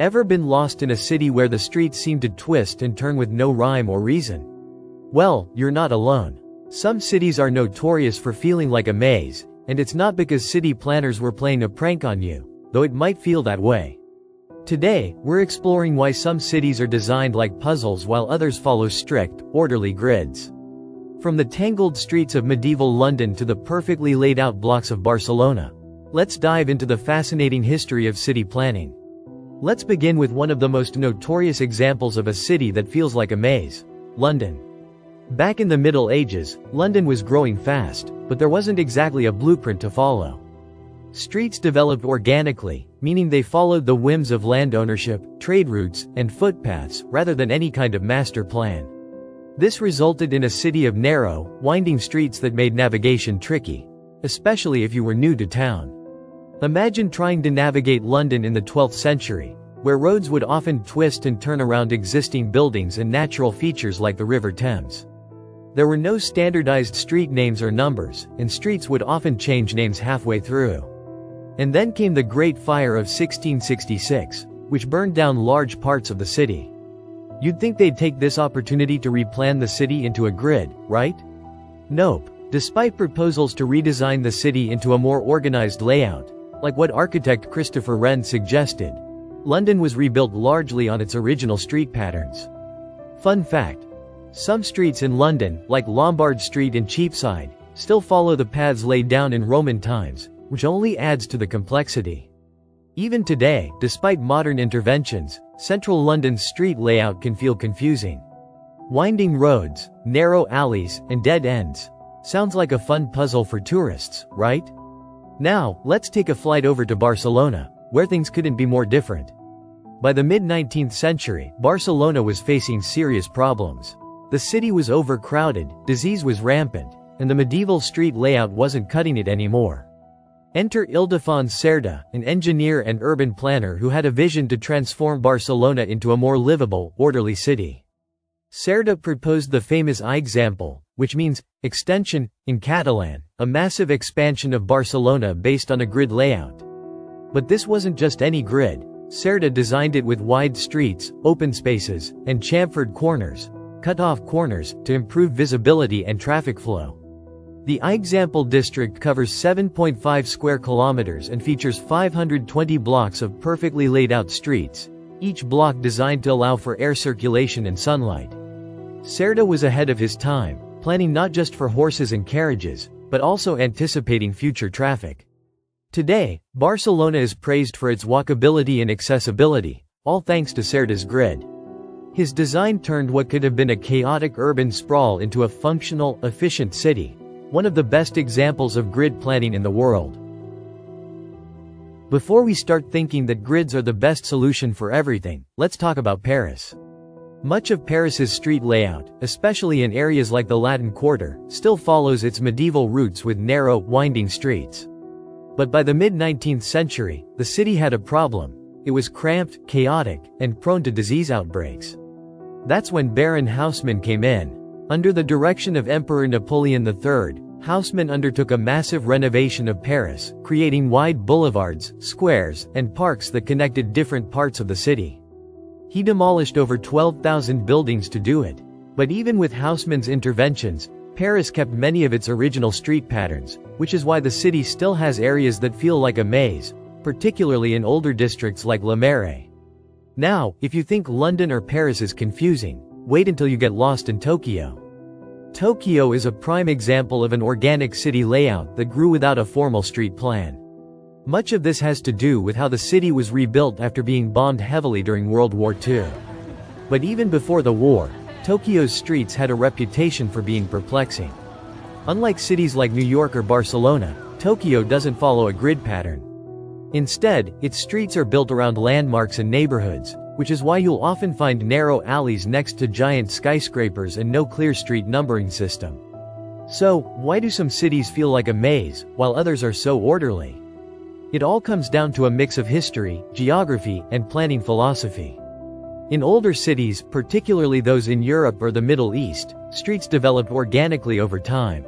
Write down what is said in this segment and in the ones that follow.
Ever been lost in a city where the streets seem to twist and turn with no rhyme or reason? Well, you're not alone. Some cities are notorious for feeling like a maze, and it's not because city planners were playing a prank on you, though it might feel that way. Today, we're exploring why some cities are designed like puzzles while others follow strict, orderly grids. From the tangled streets of medieval London to the perfectly laid out blocks of Barcelona, let's dive into the fascinating history of city planning. Let's begin with one of the most notorious examples of a city that feels like a maze: London. Back in the Middle Ages, London was growing fast, but there wasn't exactly a blueprint to follow. Streets developed organically, meaning they followed the whims of land ownership, trade routes, and footpaths, rather than any kind of master plan. This resulted in a city of narrow, winding streets that made navigation tricky, especially if you were new to town. Imagine trying to navigate London in the 12th century, where roads would often twist and turn around existing buildings and natural features like the River Thames. There were no standardized street names or numbers, and streets would often change names halfway through. And then came the Great Fire of 1666, which burned down large parts of the city. You'd think they'd take this opportunity to replan the city into a grid, right? Nope. Despite proposals to redesign the city into a more organized layout, like what architect Christopher Wren suggested, London was rebuilt largely on its original street patterns. Fun fact: some streets in London, like Lombard Street in Cheapside, still follow the paths laid down in Roman times, which only adds to the complexity. Even today, despite modern interventions, central London's street layout can feel confusing. Winding roads, narrow alleys, and dead ends. Sounds like a fun puzzle for tourists, right? Now, let's take a flight over to Barcelona, where things couldn't be more different. By the mid-19th century, Barcelona was facing serious problems. The city was overcrowded, disease was rampant, and the medieval street layout wasn't cutting it anymore. Enter Ildefons Cerdà, an engineer and urban planner who had a vision to transform Barcelona into a more livable, orderly city. Cerdà proposed the famous Eixample, which means extension in Catalan, a massive expansion of Barcelona based on a grid layout. But this wasn't just any grid. Cerdà designed it with wide streets, open spaces, and chamfered corners, cut-off corners, to improve visibility and traffic flow. The Eixample district covers 7.5 square kilometers and features 520 blocks of perfectly laid out streets, each block designed to allow for air circulation and sunlight. Cerdà was ahead of his time, planning not just for horses and carriages, but also anticipating future traffic. Today, Barcelona is praised for its walkability and accessibility, all thanks to Cerdà's grid. His design turned what could have been a chaotic urban sprawl into a functional, efficient city, one of the best examples of grid planning in the world. Before we start thinking that grids are the best solution for everything, let's talk about Paris. Much of Paris's street layout, especially in areas like the Latin Quarter, still follows its medieval roots with narrow, winding streets. But by the mid-19th century, the city had a problem. It was cramped, chaotic, and prone to disease outbreaks. That's when Baron Haussmann came in. Under the direction of Emperor Napoleon III, Haussmann undertook a massive renovation of Paris, creating wide boulevards, squares, and parks that connected different parts of the city. He demolished over 12,000 buildings to do it. But even with Haussmann's interventions, Paris kept many of its original street patterns, which is why the city still has areas that feel like a maze, particularly in older districts like Le Marais. Now, if you think London or Paris is confusing, wait until you get lost in Tokyo. Tokyo is a prime example of an organic city layout that grew without a formal street plan. Much of this has to do with how the city was rebuilt after being bombed heavily during World War II. But even before the war, Tokyo's streets had a reputation for being perplexing. Unlike cities like New York or Barcelona, Tokyo doesn't follow a grid pattern. Instead, its streets are built around landmarks and neighborhoods, which is why you'll often find narrow alleys next to giant skyscrapers and no clear street numbering system. So, why do some cities feel like a maze, while others are so orderly? It all comes down to a mix of history, geography, and planning philosophy. In older cities, particularly those in Europe or the Middle East, streets developed organically over time.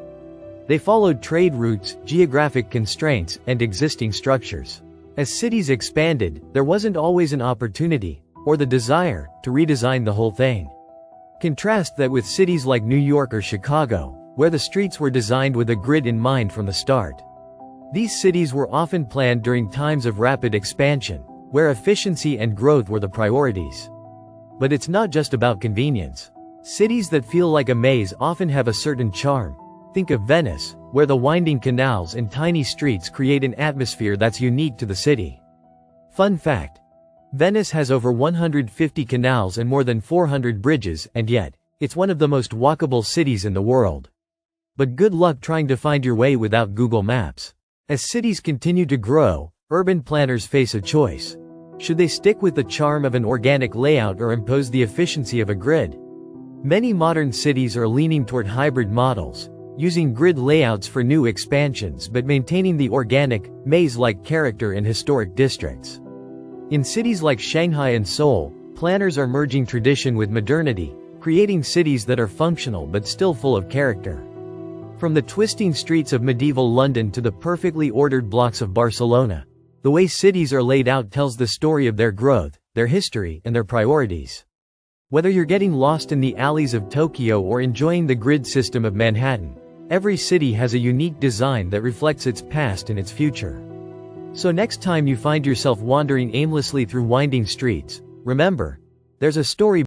They followed trade routes, geographic constraints, and existing structures. As cities expanded, there wasn't always an opportunity, or the desire, to redesign the whole thing. Contrast that with cities like New York or Chicago, where the streets were designed with a grid in mind from the start. These cities were often planned during times of rapid expansion, where efficiency and growth were the priorities. But it's not just about convenience. Cities that feel like a maze often have a certain charm. Think of Venice, where the winding canals and tiny streets create an atmosphere that's unique to the city. Fun fact: Venice has over 150 canals and more than 400 bridges, and yet, it's one of the most walkable cities in the world. But good luck trying to find your way without Google Maps. As cities continue to grow, urban planners face a choice. Should they stick with the charm of an organic layout or impose the efficiency of a grid? Many modern cities are leaning toward hybrid models, using grid layouts for new expansions but maintaining the organic, maze-like character in historic districts. In cities like Shanghai and Seoul, planners are merging tradition with modernity, creating cities that are functional but still full of character. From the twisting streets of medieval London to the perfectly ordered blocks of Barcelona, the way cities are laid out tells the story of their growth, their history, and their priorities. Whether you're getting lost in the alleys of Tokyo or enjoying the grid system of Manhattan, every city has a unique design that reflects its past and its future. So next time you find yourself wandering aimlessly through winding streets, remember, there's a story